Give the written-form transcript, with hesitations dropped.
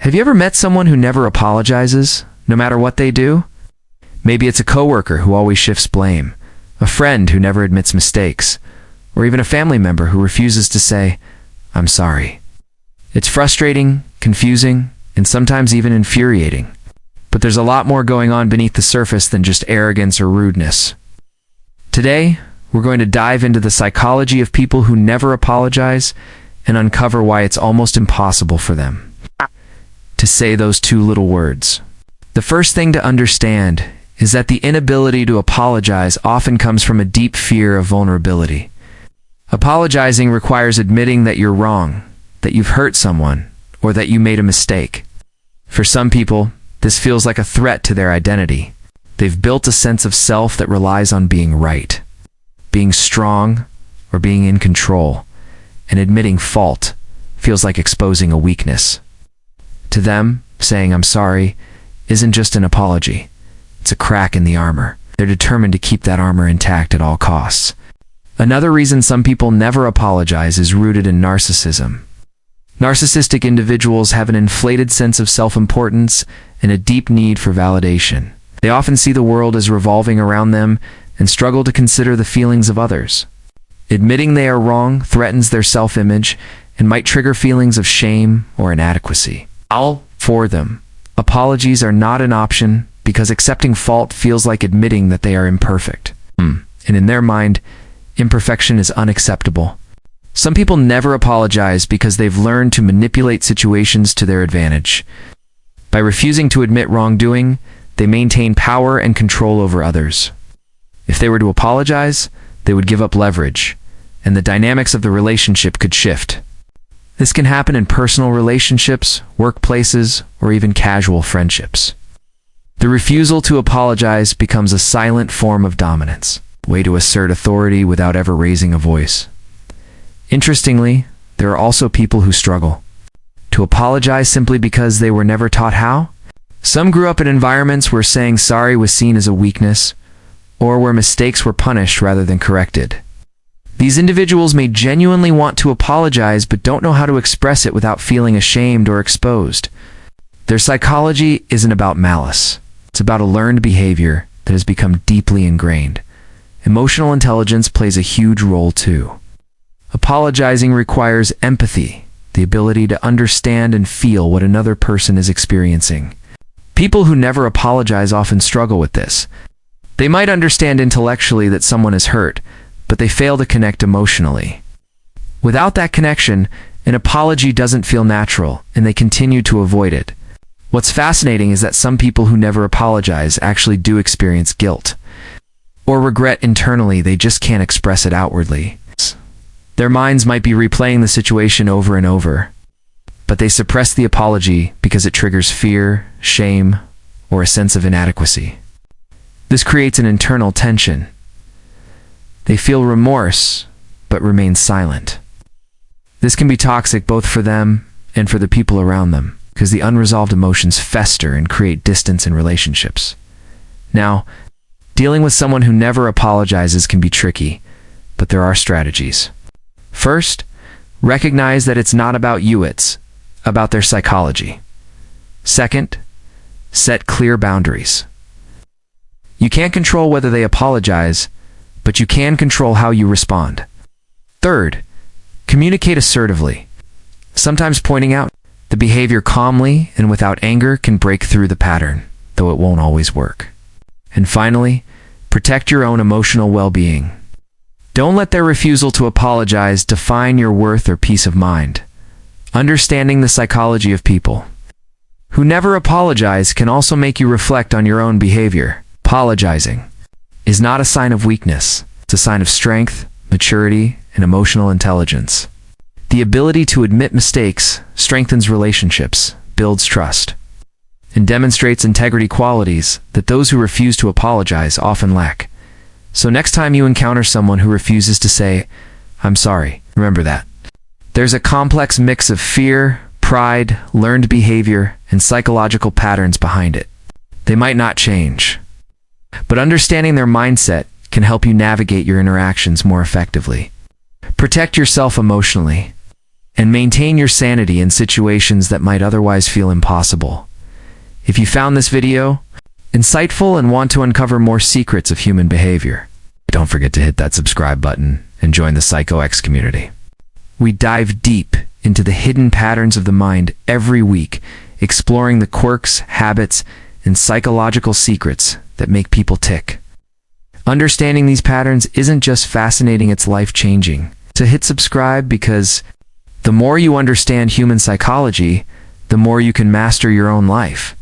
Have you ever met someone who never apologizes, no matter what they do? Maybe it's a coworker who always shifts blame, a friend who never admits mistakes, or even a family member who refuses to say, "I'm sorry." It's frustrating, confusing, and sometimes even infuriating. But there's a lot more going on beneath the surface than just arrogance or rudeness. Today, we're going to dive into the psychology of people who never apologize and uncover why it's almost impossible for them to say those two little words. The first thing to understand is that the inability to apologize often comes from a deep fear of vulnerability. Apologizing requires admitting that you're wrong, that you've hurt someone, or that you made a mistake. For some people, this feels like a threat to their identity. They've built a sense of self that relies on being right, being strong, or being in control, and admitting fault feels like exposing a weakness. To them, saying "I'm sorry" isn't just an apology. It's a crack in the armor. They're determined to keep that armor intact at all costs. Another reason some people never apologize is rooted in narcissism. Narcissistic individuals have an inflated sense of self-importance and a deep need for validation. They often see the world as revolving around them and struggle to consider the feelings of others. Admitting they are wrong threatens their self-image and might trigger feelings of shame or inadequacy. For them, apologies are not an option because accepting fault feels like admitting that they are imperfect. And in their mind, imperfection is unacceptable. Some people never apologize because they've learned to manipulate situations to their advantage. By refusing to admit wrongdoing, they maintain power and control over others. If they were to apologize, they would give up leverage, and the dynamics of the relationship could shift. This can happen in personal relationships, workplaces, or even casual friendships. The refusal to apologize becomes a silent form of dominance, a way to assert authority without ever raising a voice. Interestingly, there are also people who struggle to apologize simply because they were never taught how. Some grew up in environments where saying sorry was seen as a weakness, or where mistakes were punished rather than corrected. These individuals may genuinely want to apologize but don't know how to express it without feeling ashamed or exposed. Their psychology isn't about malice. It's about a learned behavior that has become deeply ingrained. Emotional intelligence plays a huge role too. Apologizing requires empathy, the ability to understand and feel what another person is experiencing. People who never apologize often struggle with this. They might understand intellectually that someone is hurt, but they fail to connect emotionally. Without that connection, an apology doesn't feel natural, and they continue to avoid it. What's fascinating is that some people who never apologize actually do experience guilt or regret internally. They just can't express it outwardly. Their minds might be replaying the situation over and over, but they suppress the apology because it triggers fear, shame, or a sense of inadequacy. This creates an internal tension. They feel remorse, but remain silent. This can be toxic both for them and for the people around them, because the unresolved emotions fester and create distance in relationships. Now, dealing with someone who never apologizes can be tricky, but there are strategies. First, recognize that it's not about you, it's about their psychology. Second, set clear boundaries. You can't control whether they apologize, but you can control how you respond. Third, communicate assertively. Sometimes pointing out the behavior calmly and without anger can break through the pattern, though it won't always work. And finally, protect your own emotional well-being. Don't let their refusal to apologize define your worth or peace of mind. Understanding the psychology of people who never apologize can also make you reflect on your own behavior. Apologizing is not a sign of weakness. It's a sign of strength, maturity, and emotional intelligence. The ability to admit mistakes strengthens relationships, builds trust, and demonstrates integrity qualities that those who refuse to apologize often lack. So next time you encounter someone who refuses to say, "I'm sorry," remember that there's a complex mix of fear, pride, learned behavior, and psychological patterns behind it. They might not change, but understanding their mindset can help you navigate your interactions more effectively. Protect yourself emotionally. and maintain your sanity in situations that might otherwise feel impossible. If you found this video insightful and want to uncover more secrets of human behavior, don't forget to hit that subscribe button and join the PsychoX community. We dive deep into the hidden patterns of the mind every week, exploring the quirks, habits, and psychological secrets that make people tick. Understanding these patterns isn't just fascinating, it's life-changing. So hit subscribe, because the more you understand human psychology, the more you can master your own life.